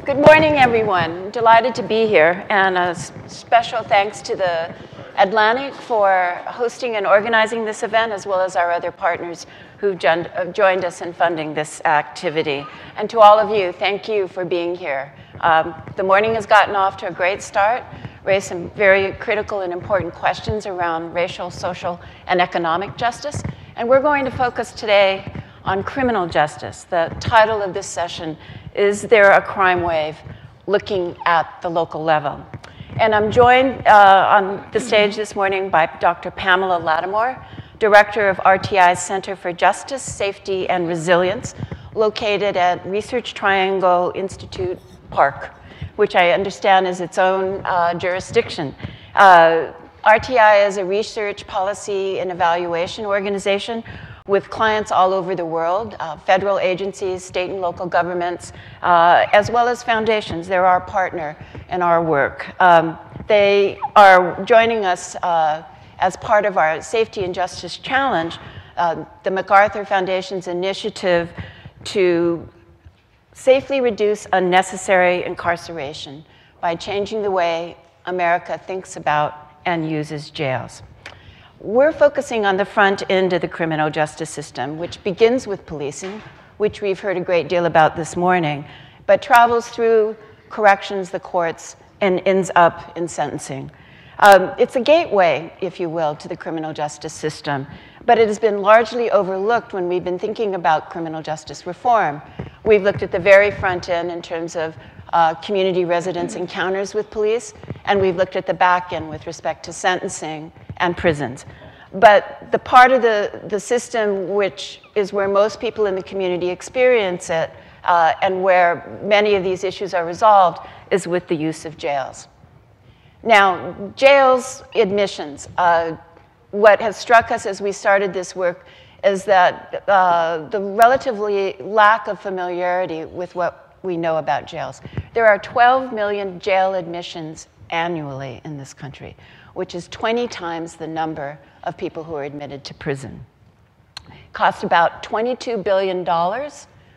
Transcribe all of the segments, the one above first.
Good morning, everyone. Delighted to be here, and a special thanks to the Atlantic for hosting and organizing this event, as well as our other partners who joined us in funding this activity. And to all of you, thank you for being here. The morning has gotten off to a great start, raised some very critical and important questions around racial, social, and economic justice. And we're going to focus today on criminal justice. The title of this session is There a Crime Wave? Looking at the Local Level. And I'm joined on the stage this morning by Dr. Pamela Lattimore, Director of RTI's Center for Justice, Safety, and Resilience, located at Research Triangle Institute Park, which I understand is its own jurisdiction. RTI is a research, policy, and evaluation organization with clients all over the world, federal agencies, state and local governments, as well as foundations. They're our partner in our work. They are joining us as part of our Safety and Justice Challenge, the MacArthur Foundation's initiative to safely reduce unnecessary incarceration by changing the way America thinks about and uses jails. We're focusing on the front end of the criminal justice system, which begins with policing, which we've heard a great deal about this morning, but travels through corrections, the courts, and ends up in sentencing. It's a gateway, if you will, to the criminal justice system, but it has been largely overlooked when we've been thinking about criminal justice reform. We've looked at the very front end in terms of community residents' encounters with police, and we've looked at the back end with respect to sentencing and prisons. But the part of the system which is where most people in the community experience it and where many of these issues are resolved is with the use of jails. Now, jails admissions. What has struck us as we started this work is that the relatively lack of familiarity with what we know about jails. There are 12 million jail admissions annually in this country, which is 20 times the number of people who are admitted to prison. Cost about $22 billion,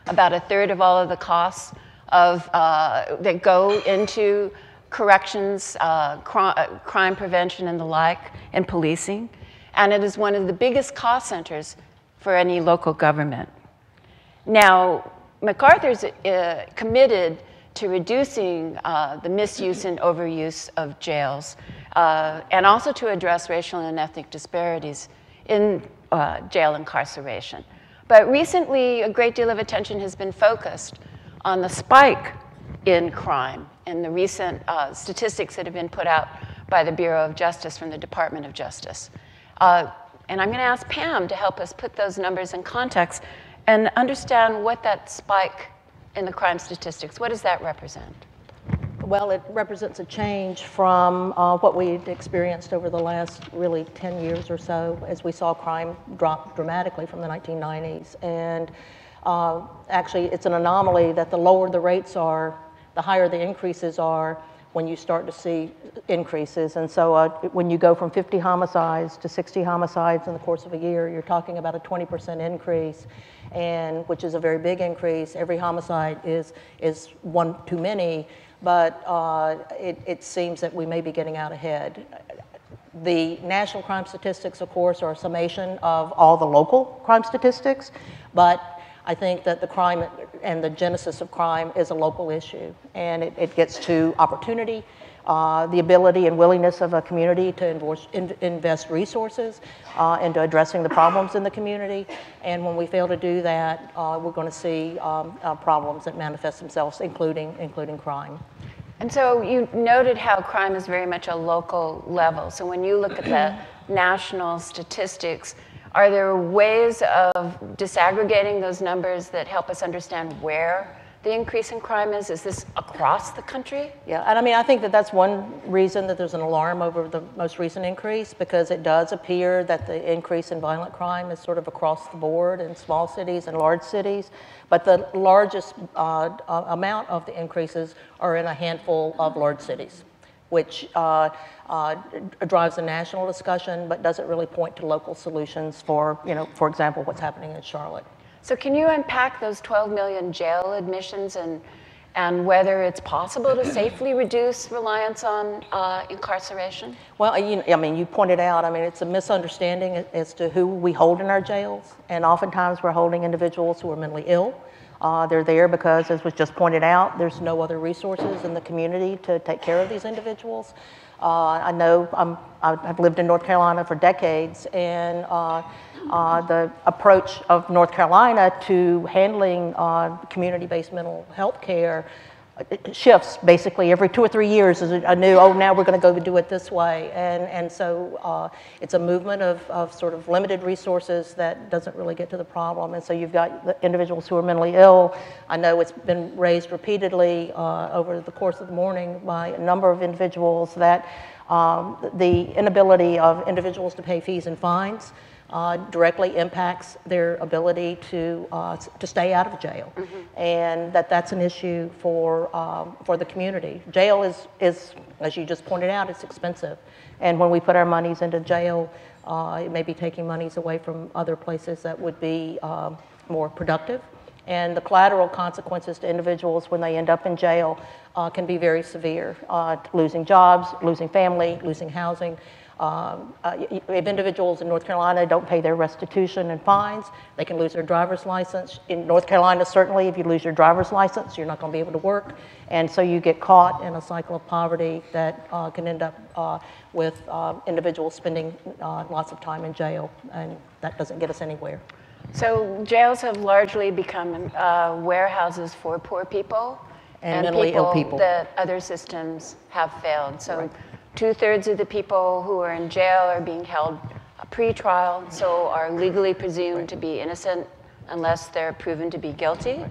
about a third of all of the costs that go into corrections, crime prevention and the like, and policing. And it is one of the biggest cost centers for any local government. Now, MacArthur's committed to reducing the misuse and overuse of jails, and also to address racial and ethnic disparities in jail incarceration. But recently, a great deal of attention has been focused on the spike in crime and the recent statistics that have been put out by the Bureau of Justice from the Department of Justice. And I'm going to ask Pam to help us put those numbers in context and understand what that spike in the crime statistics, what does that represent? Well, it represents a change from what we'd experienced over the last really 10 years or so, as we saw crime drop dramatically from the 1990s. And actually, it's an anomaly that the lower the rates are, the higher the increases are when you start to see increases. And so when you go from 50 homicides to 60 homicides in the course of a year, you're talking about a 20% increase, and which is a very big increase. Every homicide is one too many, but it seems that we may be getting out ahead. The national crime statistics, of course, are a summation of all the local crime statistics, but I think that the crime and the genesis of crime is a local issue, and it gets to opportunity, the ability and willingness of a community to invest resources into addressing the problems in the community. And when we fail to do that, we're going to see problems that manifest themselves, including crime. And so you noted how crime is very much a local level. So when you look at the national statistics, are there ways of disaggregating those numbers that help us understand where the increase in crime is? Is this across the country? Yeah, and I mean, I think that that's one reason that there's an alarm over the most recent increase, because it does appear that the increase in violent crime is sort of across the board in small cities and large cities. But the largest amount of the increases are in a handful of large cities, which drives a national discussion, but doesn't really point to local solutions for, for example, what's happening in Charlotte. So can you unpack those 12 million jail admissions and and whether it's possible to safely reduce reliance on incarceration? Well, I mean, you pointed out, I mean, it's a misunderstanding as to who we hold in our jails, and oftentimes we're holding individuals who are mentally ill. They're there because, as was just pointed out, there's no other resources in the community to take care of these individuals. I know I've lived in North Carolina for decades, and the approach of North Carolina to handling community-based mental health care shifts basically every 2 or 3 years. Is a new, oh, now we're going to go do it this way. And so it's a movement of sort of limited resources that doesn't really get to the problem. And so you've got the individuals who are mentally ill. I know it's been raised repeatedly over the course of the morning by a number of individuals that the inability of individuals to pay fees and fines directly impacts their ability to stay out of jail, and that's an issue for the community. Jail is, as you just pointed out, it's expensive, and when we put our monies into jail, it may be taking monies away from other places that would be more productive, and the collateral consequences to individuals when they end up in jail can be very severe, losing jobs, losing family, losing housing. If individuals in North Carolina don't pay their restitution and fines, they can lose their driver's license. In North Carolina, certainly, if you lose your driver's license, you're not going to be able to work. And so you get caught in a cycle of poverty that can end up with individuals spending lots of time in jail, and that doesn't get us anywhere. So jails have largely become warehouses for poor people and mentally ill people that other systems have failed. So. Right. 2/3 of the people who are in jail are being held pre-trial, so are legally presumed to be innocent unless they're proven to be guilty.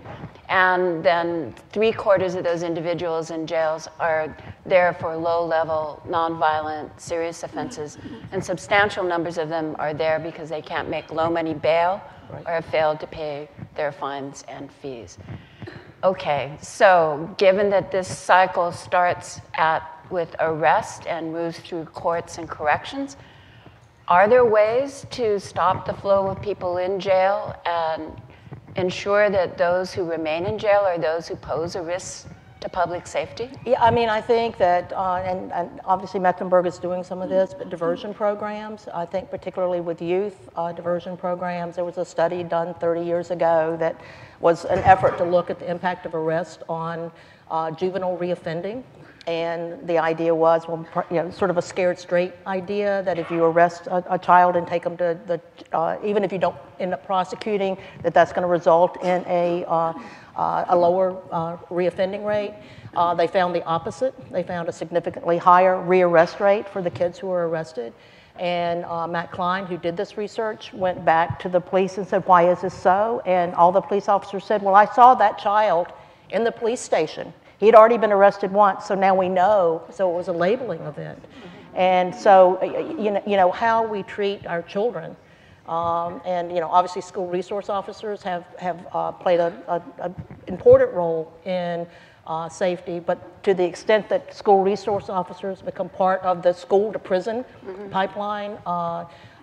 And then 3/4 of those individuals in jails are there for low-level, nonviolent, serious offenses, and substantial numbers of them are there because they can't make low-money bail or have failed to pay their fines and fees. Okay, so given that this cycle starts with arrest and moves through courts and corrections, are there ways to stop the flow of people in jail and ensure that those who remain in jail are those who pose a risk to public safety? Yeah, I mean, I think that, and obviously Mecklenburg is doing some of this, but diversion programs, I think particularly with youth, diversion programs, there was a study done 30 years ago that was an effort to look at the impact of arrest on juvenile reoffending. And the idea was, well, sort of a scared straight idea that if you arrest a child and take them to even if you don't end up prosecuting, that's going to result in a lower reoffending rate. They found the opposite. They found a significantly higher rearrest rate for the kids who were arrested. And Matt Klein, who did this research, went back to the police and said, why is this so? And all the police officers said, well, I saw that child in the police station. He'd already been arrested once, so now we know. So it was a labeling event. And so, how we treat our children, and obviously school resource officers have played an important role in safety, but to the extent that school resource officers become part of the school to prison pipeline,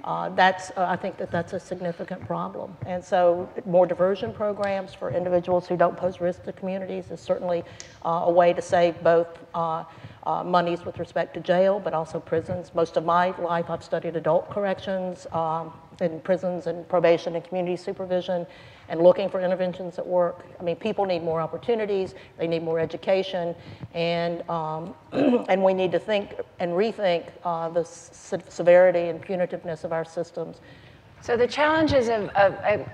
I think that's a significant problem. And so more diversion programs for individuals who don't pose risk to communities is certainly a way to save both monies with respect to jail, but also prisons. Most of my life I've studied adult corrections in prisons and probation and community supervision, and looking for interventions at work. I mean, people need more opportunities, they need more education, and we need to think and rethink the severity and punitiveness of our systems. So the challenges and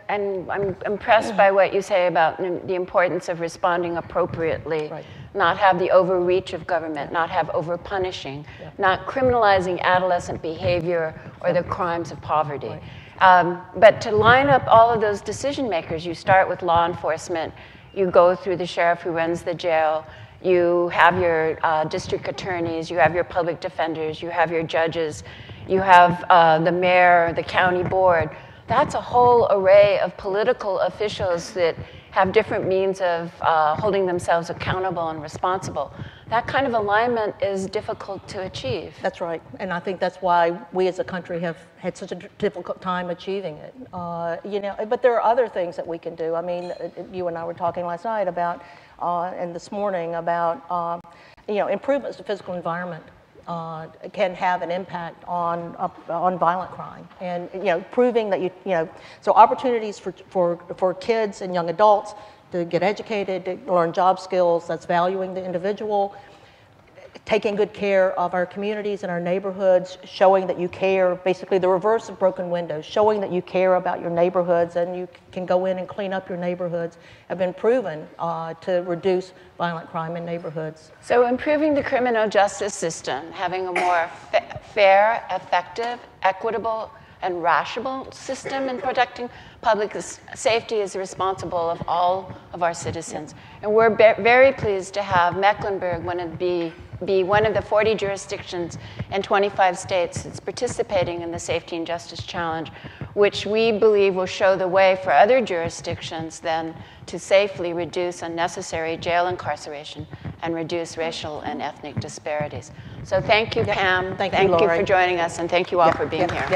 I'm impressed by what you say about the importance of responding appropriately, not have the overreach of government, not have over-punishing, not criminalizing adolescent behavior or the crimes of poverty. But to line up all of those decision makers, you start with law enforcement, you go through the sheriff who runs the jail, you have your district attorneys, you have your public defenders, you have your judges, you have the mayor, the county board. That's a whole array of political officials that have different means of holding themselves accountable and responsible. that kind of alignment is difficult to achieve. That's right, and I think that's why we as a country have had such a difficult time achieving it. You know, but there are other things that we can do. I mean, you and I were talking last night about, and this morning about, you know, improvements to physical environment can have an impact on violent crime, and you know, proving that you know, so opportunities for kids and young adults to get educated, to learn job skills, that's valuing the individual, taking good care of our communities and our neighborhoods, showing that you care, basically the reverse of broken windows, showing that you care about your neighborhoods and you can go in and clean up your neighborhoods, have been proven to reduce violent crime in neighborhoods. So improving the criminal justice system, having a more fair, effective, equitable, and rational system in protecting public safety is responsible of all of our citizens. And we're very pleased to have Mecklenburg be one of the 40 jurisdictions and 25 states that's participating in the Safety and Justice Challenge, which we believe will show the way for other jurisdictions then to safely reduce unnecessary jail incarceration and reduce racial and ethnic disparities. So thank you, Pam. Thank you, Laurie. For joining us, and thank you all for being here.